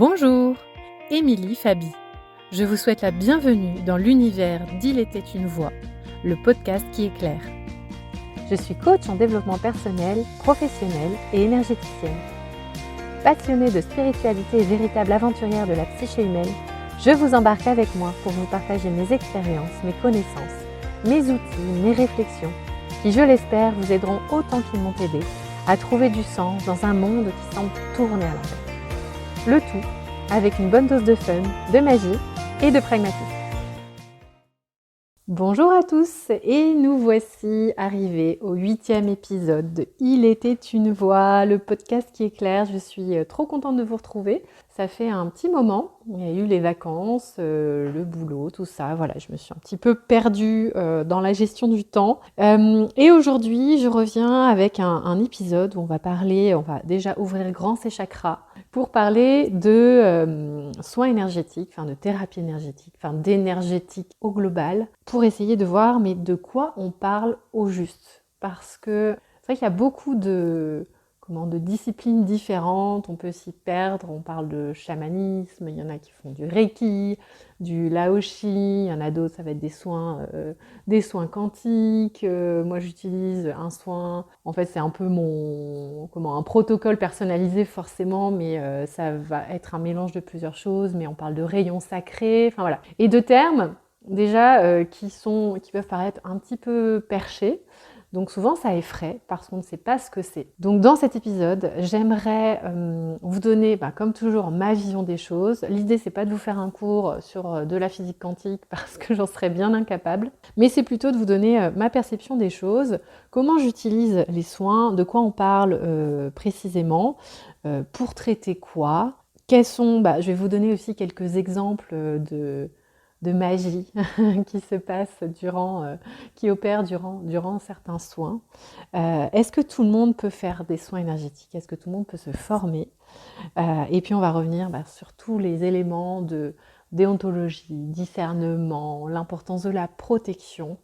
Bonjour, Émilie Fabi. Je vous souhaite la bienvenue dans l'univers d'Il était une voix, le podcast qui éclaire. Je suis coach en développement personnel, professionnel et énergéticienne. Passionnée de spiritualité et véritable aventurière de la psyché humaine, je vous embarque avec moi pour vous partager mes expériences, mes connaissances, mes outils, mes réflexions, qui, je l'espère, vous aideront autant qu'ils m'ont aidé à trouver du sens dans un monde qui semble tourner à l'envers. Le tout avec une bonne dose de fun, de magie et de pragmatisme. Bonjour à tous et nous voici arrivés au 8e épisode de Il était une voix, le podcast qui éclaire. Je suis trop contente de vous retrouver. Ça fait un petit moment, il y a eu les vacances, le boulot, tout ça. Voilà, je me suis un petit peu perdue dans la gestion du temps. Et aujourd'hui, je reviens avec un épisode où on va déjà ouvrir grand ses chakras pour parler de soins énergétiques, de thérapie énergétique, d'énergétique au global, pour essayer de voir mais de quoi on parle au juste. Parce que c'est vrai qu'il y a beaucoup de disciplines différentes, on peut s'y perdre, on parle de chamanisme, il y en a qui font du reiki, du laoshi, il y en a d'autres, ça va être des soins quantiques, moi j'utilise un soin, en fait c'est un peu un protocole personnalisé forcément, mais ça va être un mélange de plusieurs choses, mais on parle de rayons sacrés, et de termes déjà qui peuvent paraître un petit peu perchés. Donc souvent ça effraie parce qu'on ne sait pas ce que c'est. Donc dans cet épisode, j'aimerais vous donner, comme toujours, ma vision des choses. L'idée c'est pas de vous faire un cours sur de la physique quantique parce que j'en serais bien incapable, mais c'est plutôt de vous donner ma perception des choses, comment j'utilise les soins, de quoi on parle précisément, pour traiter quoi, je vais vous donner aussi quelques exemples de magie qui opère durant certains soins. Est-ce que tout le monde peut faire des soins énergétiques? Est-ce que tout le monde peut se former? Et puis on va revenir sur tous les éléments de déontologie, discernement, l'importance de la protection.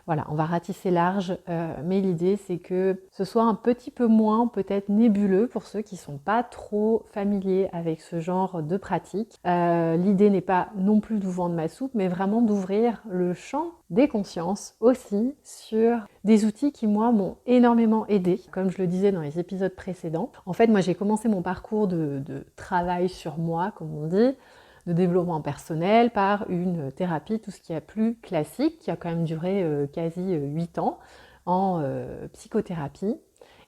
Voilà, on va ratisser large, mais l'idée c'est que ce soit un petit peu moins peut-être nébuleux pour ceux qui ne sont pas trop familiers avec ce genre de pratique. L'idée n'est pas non plus de vous vendre ma soupe, mais vraiment d'ouvrir le champ des consciences aussi sur des outils qui, moi, m'ont énormément aidé, comme je le disais dans les épisodes précédents. En fait, moi, j'ai commencé mon parcours de travail sur moi, comme on dit, de développement personnel par une thérapie, tout ce qui est plus classique, qui a quand même duré quasi 8 ans en psychothérapie.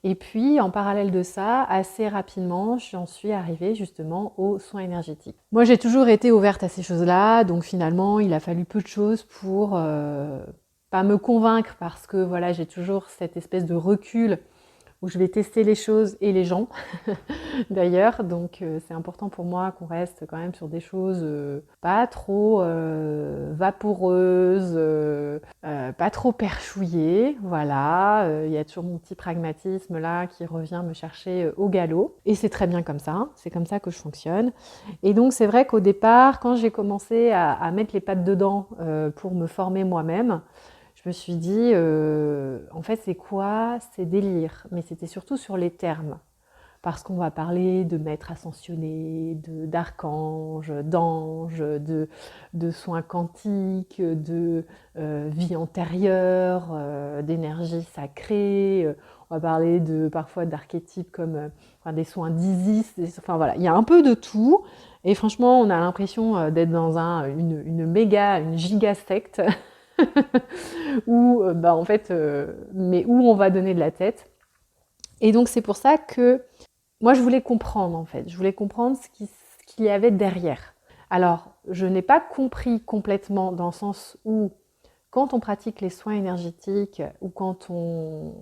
Et puis, en parallèle de ça, assez rapidement, j'en suis arrivée justement aux soins énergétiques. Moi, j'ai toujours été ouverte à ces choses-là, donc finalement, il a fallu peu de choses pour pas me convaincre, parce que voilà, j'ai toujours cette espèce de recul où je vais tester les choses et les gens d'ailleurs, donc c'est important pour moi qu'on reste quand même sur des choses pas trop vaporeuses, pas trop perchouillées, voilà, il y a toujours mon petit pragmatisme là qui revient me chercher au galop, et c'est très bien comme ça, c'est comme ça que je fonctionne. Et donc c'est vrai qu'au départ, quand j'ai commencé à mettre les pattes dedans pour me former moi-même, je me suis dit, en fait, c'est quoi ces délires? Mais c'était surtout sur les termes. Parce qu'on va parler de maîtres ascensionnés, d'archanges, d'anges, de soins quantiques, de vie antérieure, d'énergie sacrée. On va parler parfois d'archétypes comme des soins d'Isis. Voilà, il y a un peu de tout. Et franchement, on a l'impression d'être dans une giga secte. Où, mais où on va donner de la tête. Et donc c'est pour ça que moi je voulais comprendre en fait, je voulais comprendre ce qu'il y avait derrière. Alors je n'ai pas compris complètement dans le sens où quand on pratique les soins énergétiques ou quand on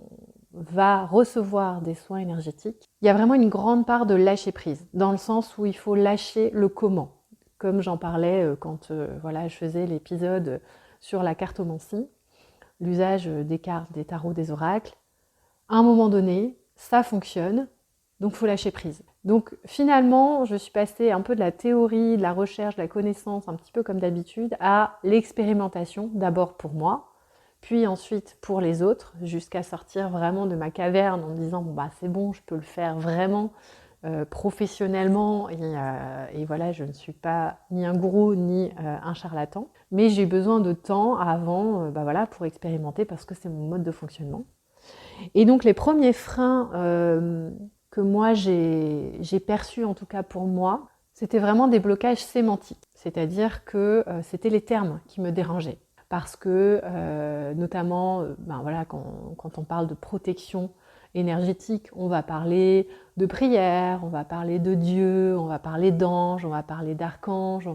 va recevoir des soins énergétiques, il y a vraiment une grande part de lâcher prise, dans le sens où il faut lâcher le comment. Comme j'en parlais quand je faisais l'épisode sur la cartomancie, l'usage des cartes, des tarots, des oracles, à un moment donné, ça fonctionne, donc il faut lâcher prise. Donc finalement, je suis passée un peu de la théorie, de la recherche, de la connaissance, un petit peu comme d'habitude, à l'expérimentation, d'abord pour moi, puis ensuite pour les autres, jusqu'à sortir vraiment de ma caverne en me disant c'est bon, je peux le faire vraiment, professionnellement et voilà, je ne suis pas ni un gourou ni un charlatan, mais j'ai besoin de temps avant voilà, pour expérimenter parce que c'est mon mode de fonctionnement. Et donc les premiers freins que moi j'ai perçus, en tout cas pour moi, c'était vraiment des blocages sémantiques, c'est-à-dire que c'était les termes qui me dérangeaient. Parce que notamment, voilà, quand on parle de protection énergétique, on va parler de prière, on va parler de Dieu, on va parler d'anges, on va parler d'archanges,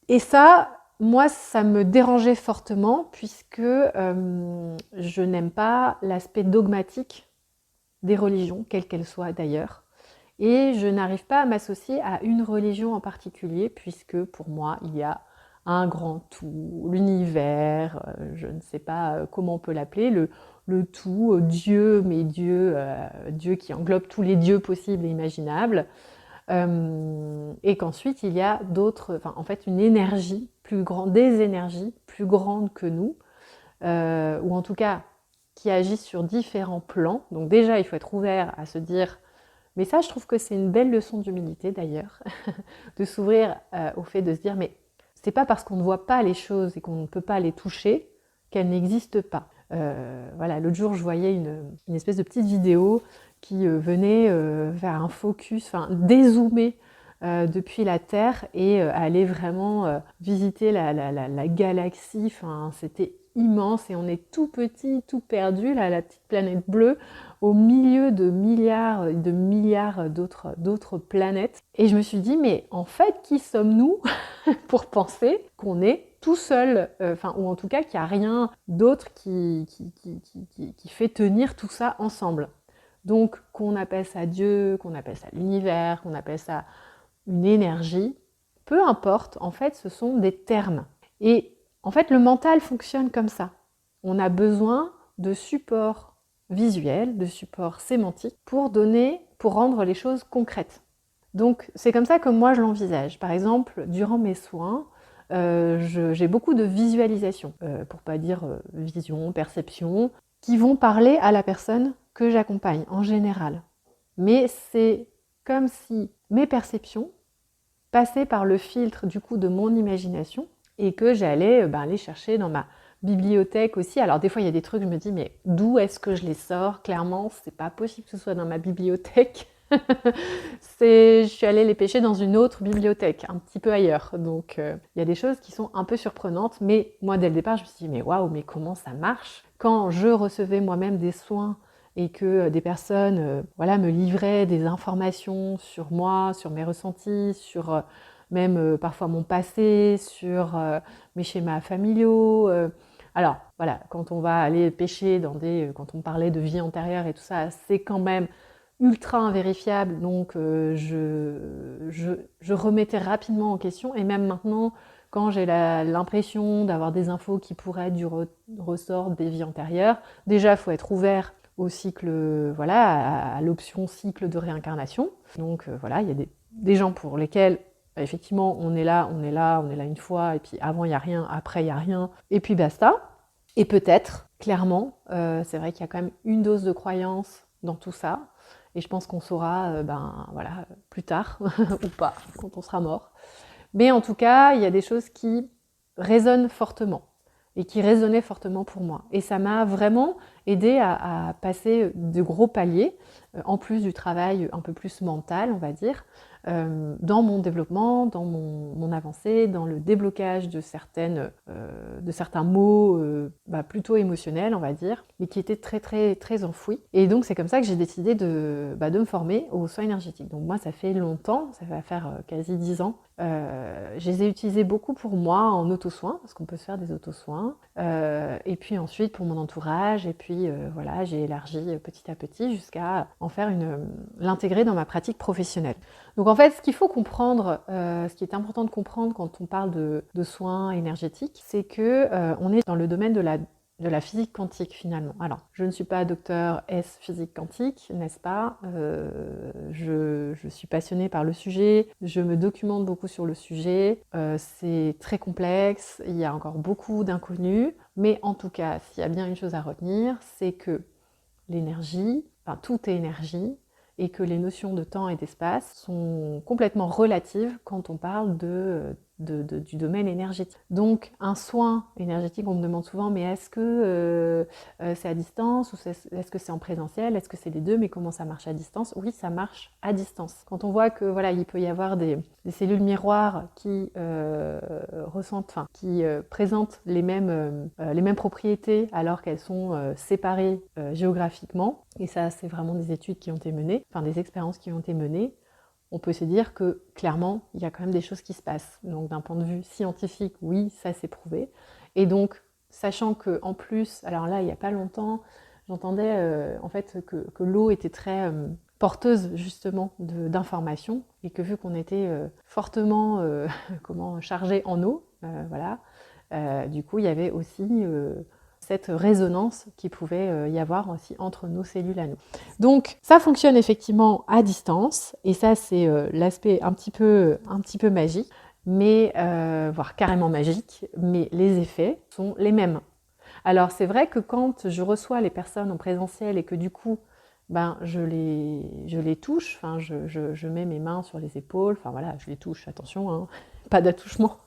Et ça, moi, ça me dérangeait fortement puisque je n'aime pas l'aspect dogmatique des religions, quelles qu'elles soient d'ailleurs. Et je n'arrive pas à m'associer à une religion en particulier puisque pour moi, il y a un grand tout, l'univers, je ne sais pas comment on peut l'appeler, le tout, Dieu, mais Dieu qui englobe tous les dieux possibles et imaginables. Et qu'ensuite il y a d'autres, en fait une énergie plus grande, des énergies plus grandes que nous, ou en tout cas qui agissent sur différents plans. Donc déjà il faut être ouvert à se dire, mais ça je trouve que c'est une belle leçon d'humilité d'ailleurs, de s'ouvrir au fait de se dire mais c'est pas parce qu'on ne voit pas les choses et qu'on ne peut pas les toucher qu'elles n'existent pas. Voilà, l'autre jour je voyais une espèce de petite vidéo qui venait faire un focus, dézoomer depuis la Terre et aller vraiment visiter la galaxie. C'était immense et on est tout petit, tout perdu, là, la petite planète bleue, au milieu de milliards d'autres planètes. Et je me suis dit, mais en fait, qui sommes-nous pour penser qu'on est tout seul, ou en tout cas qu'il n'y a rien d'autre qui fait tenir tout ça ensemble. Donc qu'on appelle ça Dieu, qu'on appelle ça l'univers, qu'on appelle ça une énergie, peu importe, en fait ce sont des termes. Et en fait le mental fonctionne comme ça. On a besoin de supports visuels, de supports sémantiques pour rendre les choses concrètes. Donc c'est comme ça que moi je l'envisage. Par exemple, durant mes soins, j'ai beaucoup de visualisations, pour pas dire vision, perception, qui vont parler à la personne que j'accompagne en général. Mais c'est comme si mes perceptions passaient par le filtre du coup de mon imagination et que j'allais aller chercher dans ma bibliothèque aussi. Alors des fois il y a des trucs, je me dis mais d'où est-ce que je les sors? Clairement, c'est pas possible que ce soit dans ma bibliothèque. Je suis allée les pêcher dans une autre bibliothèque, un petit peu ailleurs. Donc il y a des choses qui sont un peu surprenantes, mais moi dès le départ je me suis dit mais waouh, mais comment ça marche? Quand je recevais moi-même des soins et que des personnes me livraient des informations sur moi, sur mes ressentis, sur même parfois mon passé, sur mes schémas familiaux. Alors voilà, quand on va aller pêcher quand on parlait de vie antérieure et tout ça, c'est quand même ultra invérifiable, donc je remettais rapidement en question, et même maintenant, quand j'ai l'impression d'avoir des infos qui pourraient être du ressort des vies antérieures, déjà il faut être ouvert au cycle, à l'option cycle de réincarnation. Donc voilà, il y a des gens pour lesquels effectivement on est là une fois, et puis avant il n'y a rien, après il n'y a rien, et puis basta. Et peut-être, clairement, c'est vrai qu'il y a quand même une dose de croyance dans tout ça, et je pense qu'on saura plus tard, ou pas, quand on sera mort. Mais en tout cas, il y a des choses qui résonnent fortement, et qui résonnaient fortement pour moi. Et ça m'a vraiment aidé à passer de gros paliers, en plus du travail un peu plus mental, on va dire, dans mon développement, dans mon avancée, dans le déblocage de certains mots plutôt émotionnels, on va dire, mais qui étaient très très très enfouis. Et donc c'est comme ça que j'ai décidé de me former aux soins énergétiques. Donc moi ça fait longtemps, ça va faire quasi 10 ans. Je les ai utilisés beaucoup pour moi en auto-soins, parce qu'on peut se faire des auto-soins, et puis ensuite pour mon entourage, et puis j'ai élargi petit à petit jusqu'à en faire l'intégrer dans ma pratique professionnelle. Donc en fait, ce qu'il faut comprendre, ce qui est important de comprendre quand on parle de soins énergétiques, c'est que on est dans le domaine de la physique quantique finalement. Alors, je ne suis pas docteur S physique quantique, n'est-ce pas? Je suis passionnée par le sujet, je me documente beaucoup sur le sujet, c'est très complexe, il y a encore beaucoup d'inconnus, mais en tout cas, s'il y a bien une chose à retenir, c'est que l'énergie, tout est énergie, et que les notions de temps et d'espace sont complètement relatives quand on parle du domaine énergétique. Donc un soin énergétique, on me demande souvent, mais est-ce que c'est à distance ou est-ce que c'est en présentiel? Est-ce que c'est les deux? Mais comment ça marche à distance? Oui, ça marche à distance. Quand on voit que voilà, il peut y avoir des cellules miroirs qui présentent les mêmes propriétés alors qu'elles sont séparées géographiquement, et ça c'est vraiment des études qui ont été menées, enfin des expériences qui ont été menées, on peut se dire que clairement, il y a quand même des choses qui se passent. Donc d'un point de vue scientifique, oui, ça c'est prouvé. Et donc, sachant qu'en plus, alors là, il n'y a pas longtemps, j'entendais en fait que l'eau était très porteuse justement d'informations, et que vu qu'on était fortement chargé en eau, voilà, du coup, il y avait aussi cette résonance qui pouvait y avoir aussi entre nos cellules à nous. Donc ça fonctionne effectivement à distance, et ça c'est l'aspect un petit peu magique, mais voire carrément magique, mais les effets sont les mêmes. Alors c'est vrai que quand je reçois les personnes en présentiel et que du coup je les touche, enfin je mets mes mains sur les épaules, enfin voilà, je les touche, attention, hein, pas d'attouchement.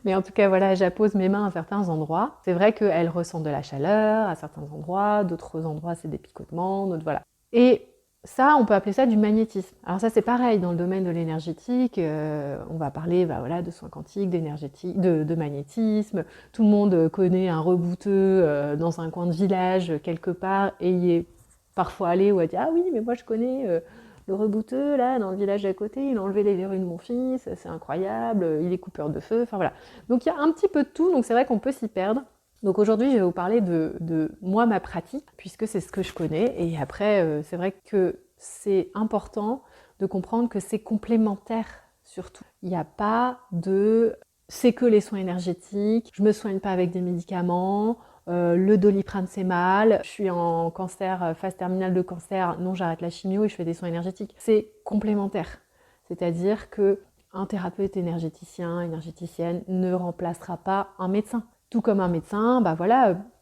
Mais en tout cas, voilà, j'appose mes mains à certains endroits. C'est vrai qu'elles ressentent de la chaleur à certains endroits, d'autres endroits c'est des picotements, d'autres voilà. Et ça, on peut appeler ça du magnétisme. Alors ça, c'est pareil dans le domaine de l'énergétique. On va parler de soins quantiques, d'énergétique, de magnétisme. Tout le monde connaît un rebouteux dans un coin de village quelque part et y est parfois allé ou a dit « Ah oui, mais moi je connais le rebouteux, là, dans le village d'à côté, il a enlevé les verrues de mon fils, c'est incroyable, il est coupeur de feu. » Enfin voilà. Donc il y a un petit peu de tout, donc c'est vrai qu'on peut s'y perdre. Donc aujourd'hui, je vais vous parler de moi, ma pratique, puisque c'est ce que je connais. Et après, c'est vrai que c'est important de comprendre que c'est complémentaire surtout. Il n'y a pas de « c'est que les soins énergétiques, je ne me soigne pas avec des médicaments », le Doliprane c'est mal, je suis en cancer, phase terminale de cancer, non j'arrête la chimio et je fais des soins énergétiques. C'est complémentaire, c'est-à-dire qu'un thérapeute énergéticien, énergéticienne ne remplacera pas un médecin. Tout comme un médecin,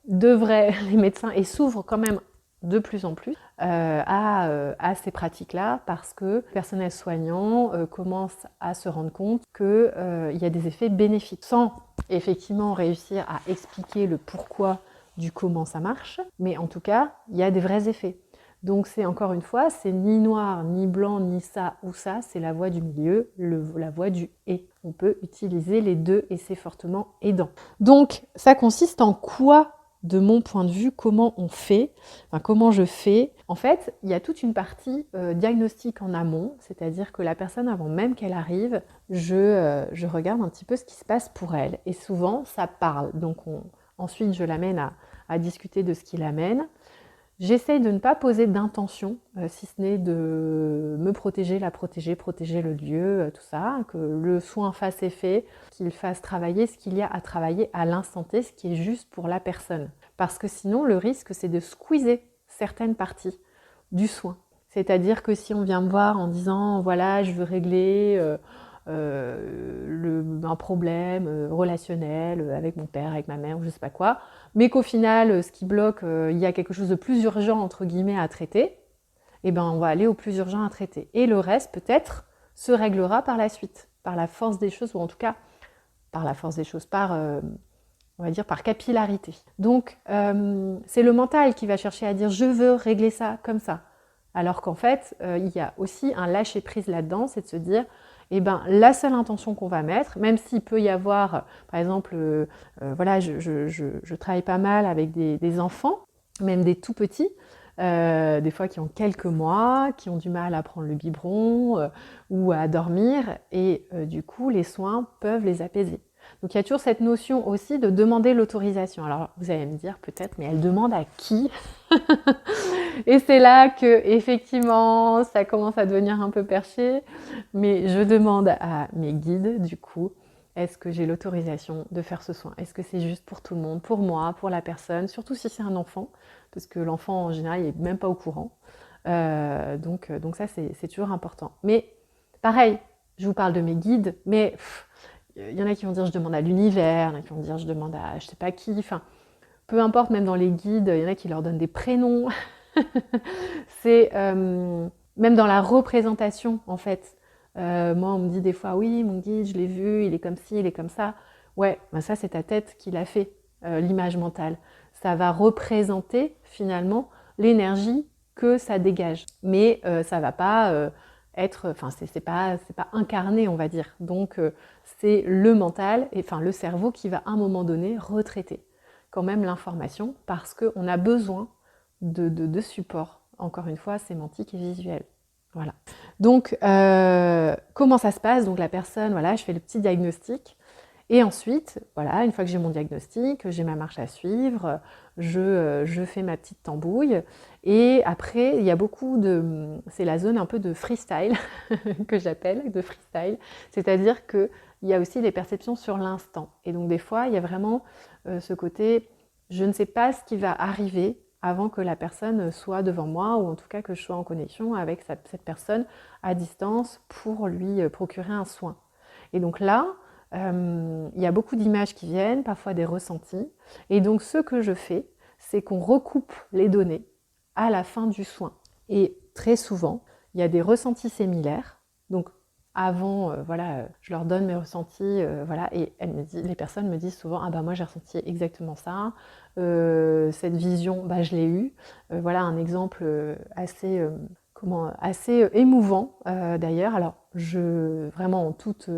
devrait, les médecins, et s'ouvrent quand même de plus en plus à ces pratiques-là, parce que le personnel soignant commence à se rendre compte qu'il y a des effets bénéfiques, sans effectivement réussir à expliquer le pourquoi du comment ça marche, mais en tout cas, il y a des vrais effets. Donc c'est encore une fois, c'est ni noir, ni blanc, ni ça ou ça, c'est la voie du milieu, la voie du « et ». On peut utiliser les deux et c'est fortement aidant. Donc ça consiste en quoi, de mon point de vue, comment on fait, comment je fais. En fait, il y a toute une partie diagnostic en amont, c'est-à-dire que la personne, avant même qu'elle arrive, je regarde un petit peu ce qui se passe pour elle. Et souvent, ça parle. Donc ensuite, je l'amène à discuter de ce qui l'amène. J'essaye de ne pas poser d'intention, si ce n'est de me protéger, la protéger, protéger le lieu, tout ça, que le soin fasse effet, qu'il fasse travailler ce qu'il y a à travailler à l'instant T, ce qui est juste pour la personne. Parce que sinon, le risque, c'est de squeezer certaines parties du soin. C'est-à-dire que si on vient me voir en disant « voilà, je veux régler un problème relationnel avec mon père, avec ma mère, ou je sais pas quoi », mais qu'au final, ce qui bloque, il y a quelque chose de plus urgent, entre guillemets, à traiter, eh ben, on va aller au plus urgent à traiter. Et le reste, peut-être, se réglera par la suite, par la force des choses, ou en tout cas, par la force des choses, on va dire par capillarité. Donc, c'est le mental qui va chercher à dire « je veux régler ça comme ça ». Alors qu'en fait, il y a aussi un lâcher-prise là-dedans, c'est de se dire eh ben, la seule intention qu'on va mettre, même s'il peut y avoir, par exemple, je travaille pas mal avec des enfants, même des tout petits, des fois qui ont quelques mois, qui ont du mal à prendre le biberon ou à dormir, et du coup, les soins peuvent les apaiser. Donc il y a toujours cette notion aussi de demander l'autorisation. Alors vous allez me dire peut-être, mais elle demande à qui? Et c'est là que effectivement ça commence à devenir un peu perché, mais je demande à mes guides du coup, est-ce que j'ai l'autorisation de faire ce soin? Est-ce que c'est juste pour tout le monde, pour moi, pour la personne, surtout si c'est un enfant, parce que l'enfant en général il n'est même pas au courant. Donc ça c'est toujours important. Mais pareil, je vous parle de mes guides, mais il y en a qui vont dire je demande à l'univers, il y en a qui vont dire je demande à je sais pas qui, enfin peu importe, même dans les guides, il y en a qui leur donnent des prénoms. C'est même dans la représentation, en fait. Moi, on me dit des fois, oui, mon guide, je l'ai vu, il est comme ci, il est comme ça. Ouais, ben ça, c'est ta tête qui l'a fait, l'image mentale. Ça va représenter, finalement, l'énergie que ça dégage. Mais ça va pas être... Enfin, c'est pas incarné, on va dire. Donc, c'est le mental, et, enfin, le cerveau qui va, à un moment donné, retraiter quand même l'information parce qu'on a besoin de support, encore une fois, sémantique et visuel. Voilà. Donc, comment ça se passe? Donc, la personne, voilà, je fais le petit diagnostic. Et ensuite, voilà, une fois que j'ai mon diagnostic, j'ai ma marche à suivre, je fais ma petite tambouille. Et après, il y a beaucoup de... C'est la zone un peu de freestyle, que j'appelle, de freestyle. C'est-à-dire qu'il y a aussi les perceptions sur l'instant. Et donc, des fois, il y a vraiment ce côté, je ne sais pas ce qui va arriver avant que la personne soit devant moi, ou en tout cas que je sois en connexion avec cette personne à distance pour lui procurer un soin. Et donc là, il y a beaucoup d'images qui viennent, parfois des ressentis. Et donc ce que je fais, c'est qu'on recoupe les données à la fin du soin. Et très souvent, il y a des ressentis similaires. Donc avant, voilà, je leur donne mes ressentis, voilà, et les personnes me disent souvent, ah bah moi j'ai ressenti exactement ça, cette vision, bah je l'ai eue. Voilà un exemple assez assez émouvant d'ailleurs. Alors, vraiment en toute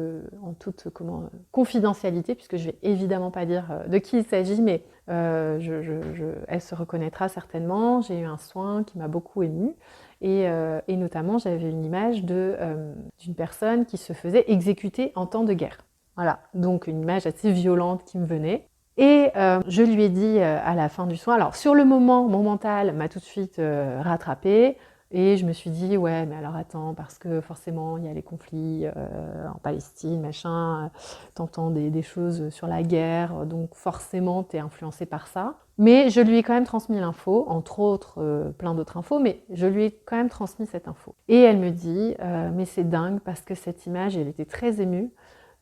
confidentialité, puisque je vais évidemment pas dire de qui il s'agit, mais elle se reconnaîtra certainement. J'ai eu un soin qui m'a beaucoup émue. Et notamment, j'avais une image d'une personne qui se faisait exécuter en temps de guerre. Voilà, donc une image assez violente qui me venait. Et je lui ai dit à la fin du soin, alors sur le moment, mon mental m'a tout de suite rattrapée. Et je me suis dit, ouais, mais alors attends, parce que forcément, il y a les conflits en Palestine, machin, t'entends des choses sur la guerre, donc forcément, t'es influencé par ça. Mais je lui ai quand même transmis l'info, entre autres, plein d'autres infos, mais je lui ai quand même transmis cette info. Et elle me dit, mais c'est dingue, parce que cette image, elle était très émue,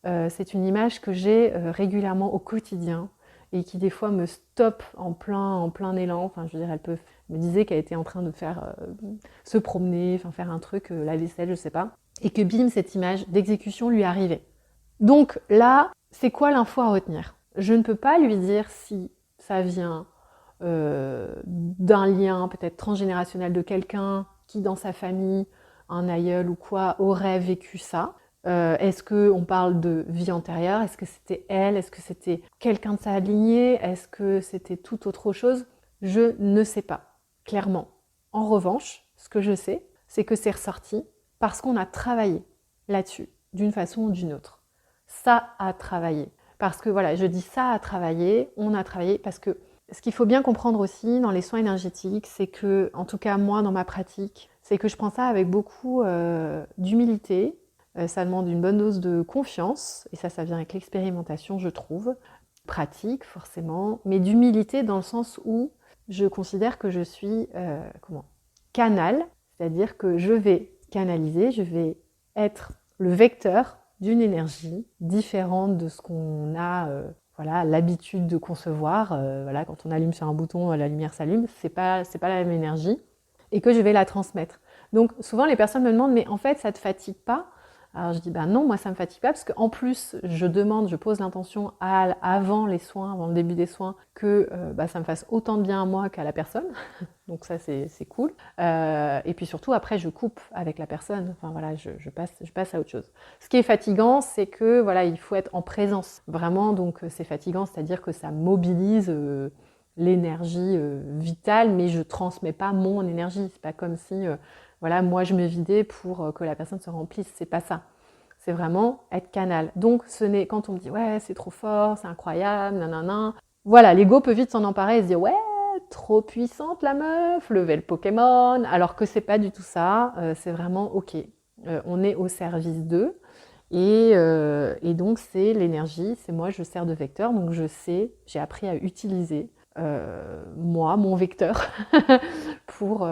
c'est une image que j'ai régulièrement au quotidien, et qui des fois me stoppe en plein élan. Enfin, je veux dire, elle me disait qu'elle était en train de se promener, enfin faire un truc, la vaisselle, je sais pas, et que bim, cette image d'exécution lui arrivait. Donc là, c'est quoi l'info à retenir? Je ne peux pas lui dire si ça vient d'un lien peut-être transgénérationnel de quelqu'un qui dans sa famille, un aïeul ou quoi, aurait vécu ça. Est-ce qu'on parle de vie antérieure? Est-ce que c'était elle? Est-ce que c'était quelqu'un de sa lignée? Est-ce que c'était tout autre chose? Je ne sais pas, clairement. En revanche, ce que je sais, c'est que c'est ressorti parce qu'on a travaillé là-dessus, d'une façon ou d'une autre. Ça a travaillé. Parce que voilà, je dis ça a travaillé, on a travaillé, parce que ce qu'il faut bien comprendre aussi dans les soins énergétiques, c'est que, en tout cas moi dans ma pratique, c'est que je prends ça avec beaucoup d'humilité. Ça demande une bonne dose de confiance, et ça vient avec l'expérimentation, je trouve. Pratique, forcément, mais d'humilité dans le sens où je considère que je suis canal, c'est-à-dire que je vais canaliser, je vais être le vecteur d'une énergie différente de ce qu'on a voilà, l'habitude de concevoir. Voilà, quand on allume sur un bouton, la lumière s'allume, c'est pas la même énergie, et que je vais la transmettre. Donc souvent les personnes me demandent, mais en fait ça te fatigue pas? Alors je dis, ben non, moi ça me fatigue pas, parce qu'en plus je pose l'intention avant les soins, avant le début des soins, que ça me fasse autant de bien à moi qu'à la personne. Donc ça c'est cool. Et puis surtout après je coupe avec la personne, enfin voilà, je passe à autre chose. Ce qui est fatigant, c'est que voilà, il faut être en présence, vraiment, donc c'est fatigant, c'est-à-dire que ça mobilise l'énergie vitale, mais je transmets pas mon énergie. C'est pas comme si voilà, moi je me vidais pour que la personne se remplisse, c'est pas ça. C'est vraiment être canal. Donc ce n'est quand on me dit ouais, c'est trop fort, c'est incroyable, nanana. Voilà, l'ego peut vite s'en emparer et se dire ouais, trop puissante la meuf, level Pokémon, alors que c'est pas du tout ça, c'est vraiment ok. On est au service d'eux. Et donc c'est l'énergie, c'est moi, je sers de vecteur, donc je sais, j'ai appris à utiliser moi, mon vecteur, pour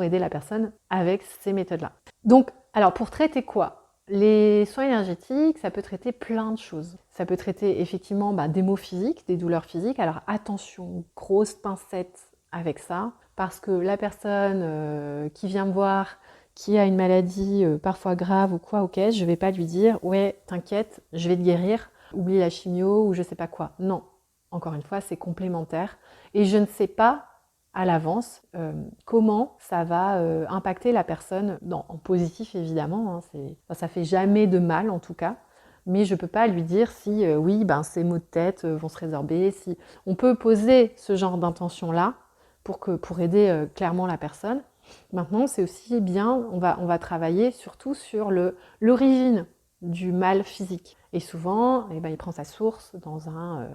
aider la personne avec ces méthodes-là. Donc, alors pour traiter quoi? Les soins énergétiques, ça peut traiter plein de choses. Ça peut traiter effectivement des maux physiques, des douleurs physiques. Alors attention, grosse pincette avec ça, parce que la personne qui vient me voir, qui a une maladie parfois grave ou quoi, ok, je vais pas lui dire « ouais, t'inquiète, je vais te guérir, oublie la chimio ou je sais pas quoi ». Non, encore une fois, c'est complémentaire. Et je ne sais pas à l'avance comment ça va impacter la personne, en positif évidemment, hein, ça fait jamais de mal en tout cas, mais je ne peux pas lui dire si oui, ces maux de tête vont se résorber. Si on peut poser ce genre d'intention-là pour aider clairement la personne. Maintenant, c'est aussi bien, on va travailler surtout sur l'origine du mal physique. Et souvent, il prend sa source dans un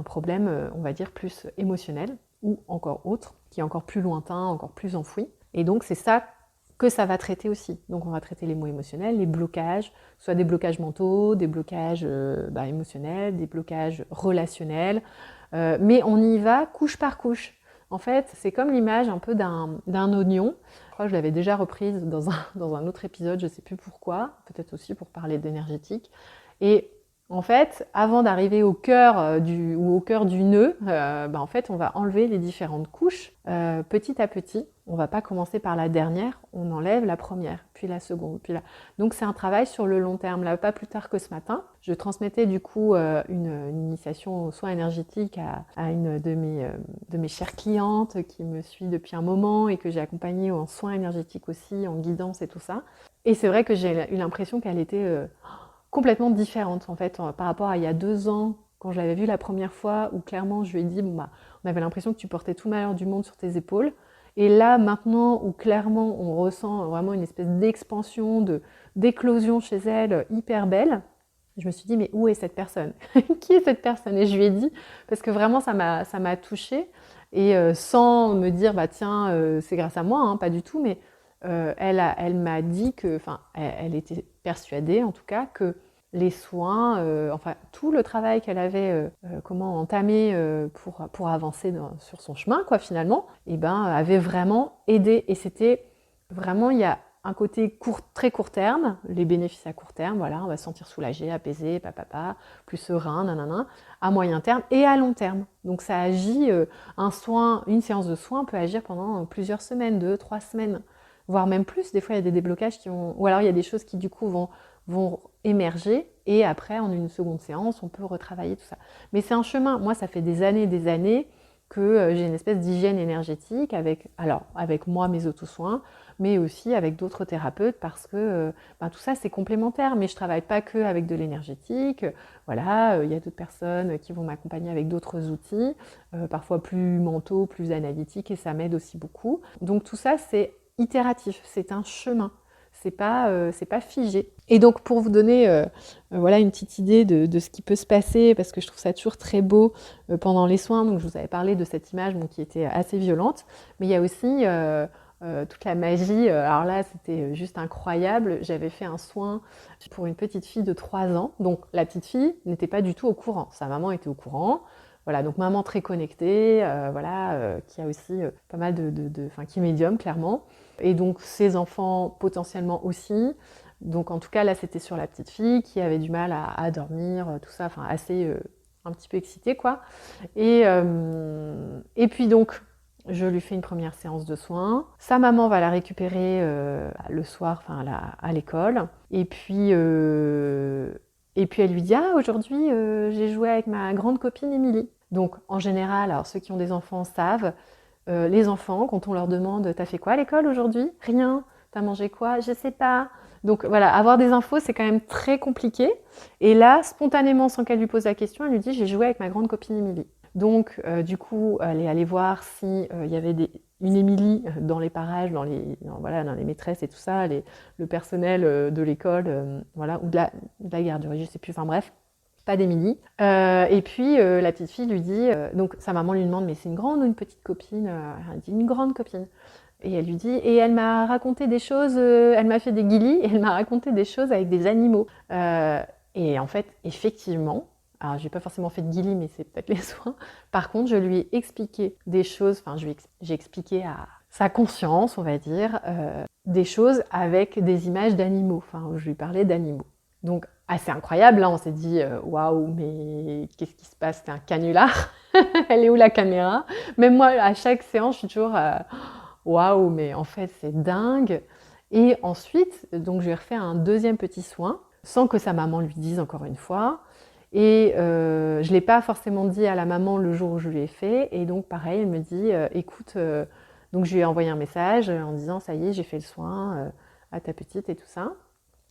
problème, on va dire, plus émotionnel ou encore autre, qui est encore plus lointain, encore plus enfoui. Et donc, c'est ça que ça va traiter aussi. Donc, on va traiter les maux émotionnels, les blocages, soit des blocages mentaux, des blocages émotionnels, des blocages relationnels, mais on y va couche par couche. En fait, c'est comme l'image un peu d'un oignon. Je crois que je l'avais déjà reprise dans un autre épisode, je ne sais plus pourquoi, peut-être aussi pour parler d'énergétique. Et en fait, avant d'arriver au cœur du nœud, en fait, on va enlever les différentes couches petit à petit. On ne va pas commencer par la dernière, on enlève la première, puis la seconde, puis la... Donc c'est un travail sur le long terme. Là, pas plus tard que ce matin, je transmettais du coup une initiation aux soins énergétiques à une de mes chères clientes qui me suit depuis un moment et que j'ai accompagnée en soins énergétiques aussi, en guidance et tout ça. Et c'est vrai que j'ai eu l'impression qu'elle était complètement différente en fait par rapport à il y a 2 ans quand je l'avais vue la première fois où clairement je lui ai dit on avait l'impression que tu portais tout le malheur du monde sur tes épaules. Et là, maintenant, où clairement on ressent vraiment une espèce d'expansion, d'éclosion chez elle, hyper belle, je me suis dit, mais où est cette personne? Qui est cette personne? Et je lui ai dit, parce que vraiment ça m'a touchée, et sans me dire, tiens, c'est grâce à moi, hein, pas du tout, mais elle m'a dit que, elle était persuadée en tout cas que les soins, tout le travail qu'elle avait entamé pour avancer sur son chemin, quoi, finalement, avait vraiment aidé. Et c'était vraiment, il y a un côté très court terme, les bénéfices à court terme, voilà, on va se sentir soulagé, apaisé, plus serein, nanana, à moyen terme et à long terme. Donc ça agit, une séance de soins peut agir pendant plusieurs semaines, 2, 3 semaines, voire même plus. Des fois, il y a des déblocages ou alors il y a des choses qui du coup vont émerger et après, en une seconde séance, on peut retravailler tout ça. Mais c'est un chemin. Moi, ça fait des années que j'ai une espèce d'hygiène énergétique avec moi, mes auto-soins, mais aussi avec d'autres thérapeutes parce que tout ça, c'est complémentaire. Mais je ne travaille pas que avec de l'énergétique. Voilà, il y a d'autres personnes qui vont m'accompagner avec d'autres outils, parfois plus mentaux, plus analytiques, et ça m'aide aussi beaucoup. Donc tout ça, c'est itératif, c'est un chemin. C'est pas figé. Et donc pour vous donner voilà une petite idée de ce qui peut se passer, parce que je trouve ça toujours très beau pendant les soins, donc je vous avais parlé de cette image qui était assez violente, mais il y a aussi toute la magie. Alors là, c'était juste incroyable. J'avais fait un soin pour une petite fille de 3 ans, donc la petite fille n'était pas du tout au courant. Sa maman était au courant. Voilà, donc maman très connectée, qui a aussi pas mal qui est médium clairement. Et donc ses enfants potentiellement aussi. Donc en tout cas là c'était sur la petite fille qui avait du mal à dormir, tout ça, assez un petit peu excitée quoi. Et puis donc je lui fais une première séance de soins. Sa maman va la récupérer le soir à l'école. Et puis elle lui dit « Ah, aujourd'hui, j'ai joué avec ma grande copine Émilie ». Donc, en général, alors ceux qui ont des enfants savent, les enfants, quand on leur demande « T'as fait quoi à l'école aujourd'hui ?»« Rien. T'as mangé quoi ?»« Je sais pas. » Donc voilà, avoir des infos, c'est quand même très compliqué. Et là, spontanément, sans qu'elle lui pose la question, elle lui dit « J'ai joué avec ma grande copine Émilie ». Donc, du coup, elle est allée voir s'il y avait une Émilie dans les parages, dans les maîtresses et tout ça, le personnel de l'école, ou de la garderie, je sais plus, bref, pas d'Émilie. Et puis, la petite fille lui dit, donc sa maman lui demande, mais c'est une grande ou une petite copine? Elle dit, une grande copine. Et elle lui dit, et elle m'a raconté des choses, elle m'a fait des guilis, et elle m'a raconté des choses avec des animaux. Et en fait, effectivement, alors j'ai pas forcément fait de guilis, mais c'est peut-être les soins. Par contre, je lui ai expliqué des choses, j'ai expliqué à sa conscience, on va dire, des choses avec des images d'animaux, où je lui parlais d'animaux. Donc, assez incroyable. Là, on s'est dit waouh, mais qu'est-ce qui se passe? C'est un canular. Elle est où la caméra? Même moi, à chaque séance, je suis toujours waouh, mais en fait, c'est dingue. Et ensuite, donc, je lui ai refait un deuxième petit soin, sans que sa maman lui dise encore une fois. Et je ne l'ai pas forcément dit à la maman le jour où je lui ai fait. Et donc, pareil, elle me dit écoute, donc je lui ai envoyé un message en disant ça y est, j'ai fait le soin à ta petite et tout ça.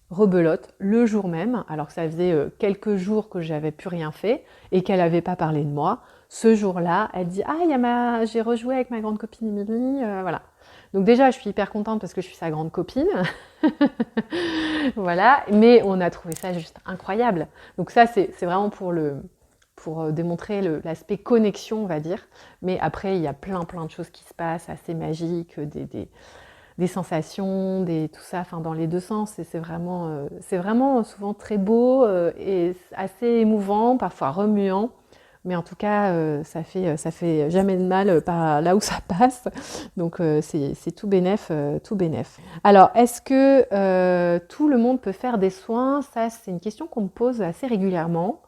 Rebelote le jour même, alors que ça faisait quelques jours que j'avais plus rien fait et qu'elle n'avait pas parlé de moi. Ce jour-là, elle dit ah, j'ai rejoué avec ma grande copine Émilie, voilà. Donc déjà, je suis hyper contente parce que je suis sa grande copine, voilà. Mais on a trouvé ça juste incroyable. Donc ça, c'est vraiment pour démontrer l'aspect connexion, on va dire. Mais après, il y a plein de choses qui se passent, assez magiques, des sensations, tout ça, enfin dans les deux sens. Et c'est vraiment souvent très beau et assez émouvant, parfois remuant. Mais en tout cas, ça fait jamais de mal par là où ça passe. Donc c'est tout bénef, tout bénef. Alors, est-ce que tout le monde peut faire des soins? Ça, c'est une question qu'on me pose assez régulièrement.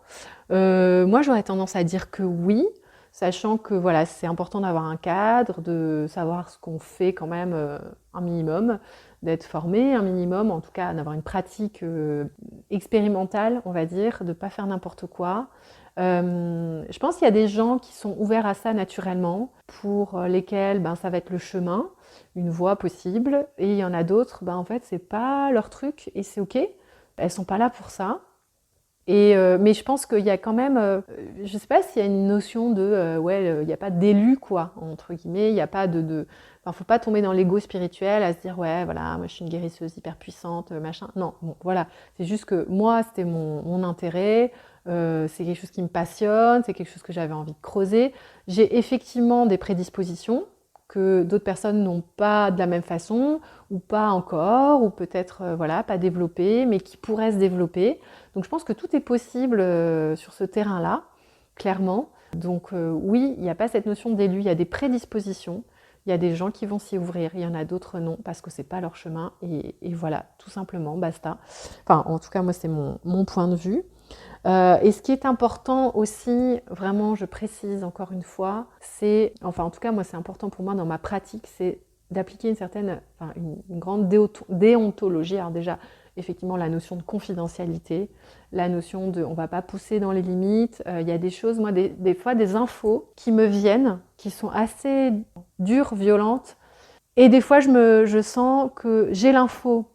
Moi, j'aurais tendance à dire que oui, sachant que voilà, c'est important d'avoir un cadre, de savoir ce qu'on fait quand même un minimum, d'être formé un minimum, en tout cas d'avoir une pratique expérimentale, on va dire, de ne pas faire n'importe quoi. Je pense qu'il y a des gens qui sont ouverts à ça naturellement, pour lesquels ben, ça va être le chemin, une voie possible, et il y en a d'autres, ben, en fait, c'est pas leur truc et c'est ok, elles sont pas là pour ça. Mais je pense qu'il y a quand même, je sais pas s'il y a une notion de, ouais, il n'y a pas d'élu, quoi, entre guillemets, il n'y a pas enfin, faut pas tomber dans l'ego spirituel à se dire, ouais, voilà, moi je suis une guérisseuse hyper puissante, machin. Non, bon, voilà, c'est juste que moi, c'était mon intérêt, c'est quelque chose qui me passionne, c'est quelque chose que j'avais envie de creuser. J'ai effectivement des prédispositions que d'autres personnes n'ont pas de la même façon, ou pas encore, ou peut-être, voilà, pas développées, mais qui pourraient se développer. Donc je pense que tout est possible sur ce terrain-là, clairement. Donc oui, il n'y a pas cette notion d'élu, il y a des prédispositions, il y a des gens qui vont s'y ouvrir, il y en a d'autres non, parce que c'est pas leur chemin, et voilà, tout simplement, basta. Enfin, en tout cas, moi, c'est mon point de vue. Et ce qui est important aussi, vraiment, je précise encore une fois, c'est, enfin en tout cas, moi, c'est important pour moi dans ma pratique, c'est d'appliquer une grande déontologie. Alors déjà, effectivement, la notion de confidentialité, la notion de on va pas pousser dans les limites. Il y a des choses, moi, des fois, des infos qui me viennent, qui sont assez dures, violentes. Et des fois, je sens que j'ai l'info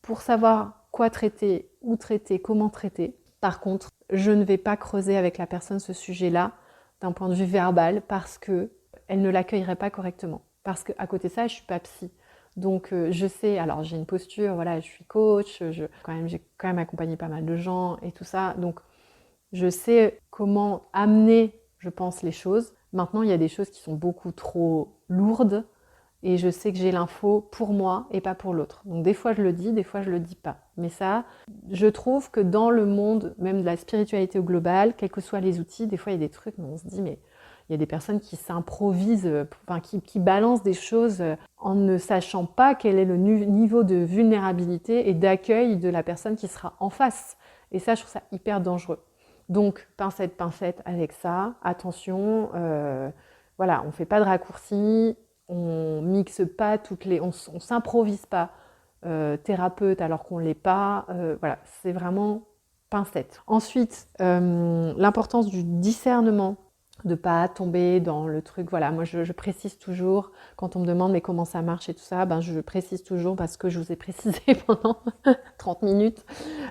pour savoir quoi traiter, où traiter, comment traiter. Par contre, je ne vais pas creuser avec la personne ce sujet-là d'un point de vue verbal parce qu'elle ne l'accueillerait pas correctement. Parce qu'à côté de ça, je ne suis pas psy. Donc je sais, alors j'ai une posture, voilà, je suis coach, j'ai quand même accompagné pas mal de gens et tout ça. Donc je sais comment amener, je pense, les choses. Maintenant, il y a des choses qui sont beaucoup trop lourdes et je sais que j'ai l'info pour moi et pas pour l'autre. Donc des fois je le dis, des fois je le dis pas. Mais ça, je trouve que dans le monde, même de la spiritualité au global, quels que soient les outils, des fois il y a des trucs, mais on se dit, mais il y a des personnes qui s'improvisent, enfin qui balancent des choses en ne sachant pas quel est le niveau de vulnérabilité et d'accueil de la personne qui sera en face. Et ça, je trouve ça hyper dangereux. Donc, pincette avec ça, attention, voilà, on ne fait pas de raccourcis, on mixe pas on s'improvise pas thérapeute alors qu'on l'est pas. Voilà, c'est vraiment pincette. Ensuite, l'importance du discernement, de pas tomber dans le truc. Voilà, moi je précise toujours quand on me demande mais comment ça marche et tout ça, ben je précise toujours parce que je vous ai précisé pendant 30 minutes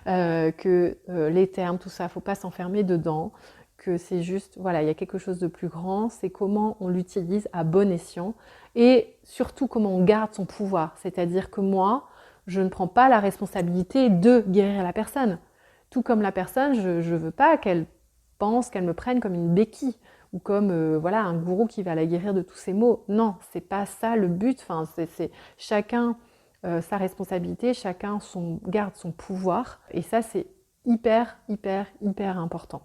que les termes, tout ça, faut pas s'enfermer dedans. Que c'est juste, voilà, il y a quelque chose de plus grand, c'est comment on l'utilise à bon escient et surtout comment on garde son pouvoir. C'est-à-dire que moi, je ne prends pas la responsabilité de guérir la personne. Tout comme la personne, je ne veux pas qu'elle pense qu'elle me prenne comme une béquille ou comme voilà, un gourou qui va la guérir de tous ses maux. Non, c'est pas ça le but. Enfin, c'est chacun sa responsabilité, chacun garde son pouvoir. Et ça, c'est hyper important.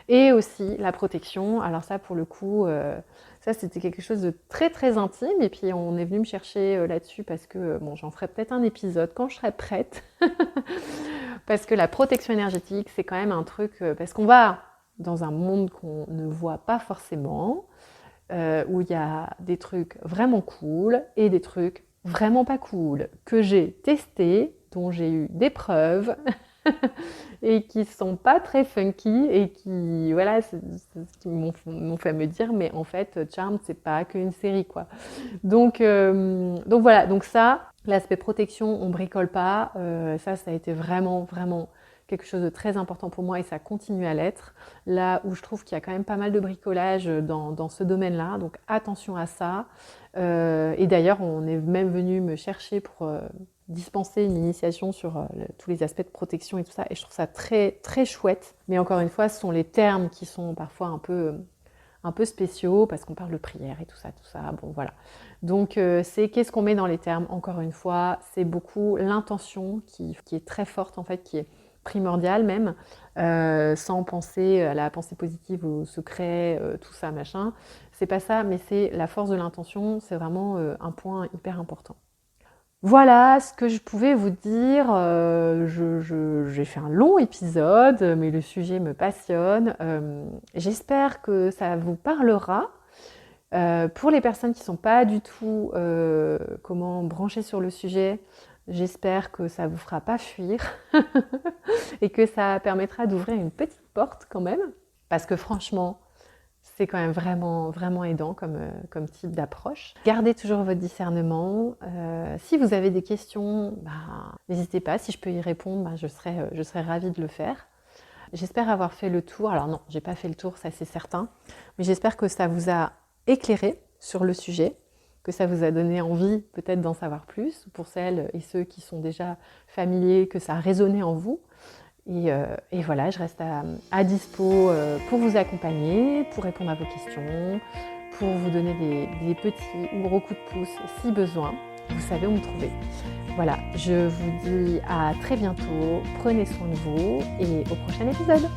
Et aussi la protection. Alors ça, pour le coup, ça c'était quelque chose de très intime. Et puis on est venu me chercher là-dessus parce que bon, j'en ferai peut-être un épisode quand je serai prête. Parce que la protection énergétique, c'est quand même un truc, parce qu'on va dans un monde qu'on ne voit pas forcément, où il y a des trucs vraiment cool et des trucs vraiment pas cool, que j'ai testés, dont j'ai eu des preuves, et qui sont pas très funky, et qui, voilà, qui m'ont fait me dire, mais en fait, Charmed, c'est pas qu'une série, quoi. Donc voilà, donc ça, l'aspect protection, on bricole pas, ça a été vraiment, vraiment quelque chose de très important pour moi, et ça continue à l'être. Là où je trouve qu'il y a quand même pas mal de bricolage dans ce domaine-là, donc attention à ça. Et d'ailleurs, on est même venu me chercher pour dispenser une initiation sur tous les aspects de protection et tout ça, et je trouve ça très, très chouette. Mais encore une fois, ce sont les termes qui sont parfois un peu spéciaux, parce qu'on parle de prière et tout ça, bon voilà. Donc c'est qu'est-ce qu'on met dans les termes, encore une fois, c'est beaucoup l'intention qui est très forte en fait, qui est primordiale même, sans penser à la pensée positive, au secret, tout ça, machin. C'est pas ça, mais c'est la force de l'intention, c'est vraiment un point hyper important. Voilà ce que je pouvais vous dire. J'ai fait un long épisode, mais le sujet me passionne. J'espère que ça vous parlera. Pour les personnes qui ne sont pas du tout branchées sur le sujet, j'espère que ça ne vous fera pas fuir et que ça permettra d'ouvrir une petite porte quand même. Parce que franchement, c'est quand même vraiment, vraiment aidant comme type d'approche. Gardez toujours votre discernement. Si vous avez des questions, n'hésitez pas. Si je peux y répondre, je serai ravie de le faire. J'espère avoir fait le tour. Alors non, j'ai pas fait le tour, ça c'est certain. Mais j'espère que ça vous a éclairé sur le sujet, que ça vous a donné envie peut-être d'en savoir plus, pour celles et ceux qui sont déjà familiers, que ça a résonné en vous. Et voilà, je reste à dispo pour vous accompagner, pour répondre à vos questions, pour vous donner des petits ou gros coups de pouce si besoin. Vous savez où me trouver. Voilà, je vous dis à très bientôt, prenez soin de vous et au prochain épisode.